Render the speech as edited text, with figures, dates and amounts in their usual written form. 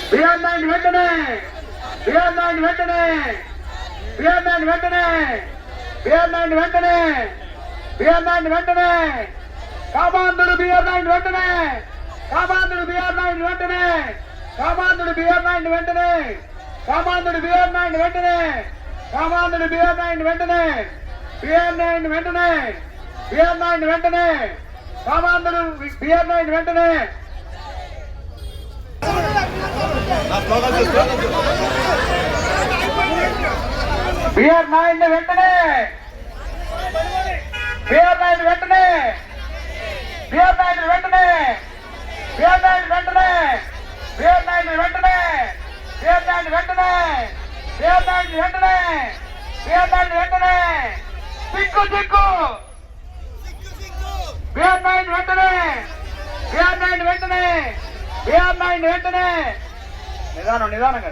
BR nine వెంటనే BR nine వెంటనే BR nine వెంటనే బిఆర్ నైన్ వెంటనే బిఆర్ నైన్ వెంటనే కామాంధుడు బిఆర్ నైన్ వెంటనే కామాంధుడు బిఆర్ నైన్ వెంటనే కామాంధుడు బిఆర్ నైన్ వెంటనే కామాంధుడు బిఆర్ నైన్ వెంటనే కామాంధుడు బిఆర్ నైన్ వెంటనే బిఆర్ నైన్ వెంటనే బిఆర్ నైన్ వెంటనే కామాంధుడు బిఆర్ నైన్ వెంటనే బిఆర్ నైన్ వెంటనే బిఆర్ నైన్ వెంటనే బిఆర్ నైన్ వెంటనే బిఆర్ నైన్ వెంటనే బిఆర్ నైన్ వెంటనే బిఆర్ నైన్ వెంటనే బిఆర్ నైన్ వెంటనే బిఆర్ నైన్ వెంటనే సిక్కు సిక్కు బిఆర్ నైన్ వెంటనే బిఆర్ నైన్ వెంటనే బిఆర్ నైన్ వెంటనే నిదానం నిదానంగా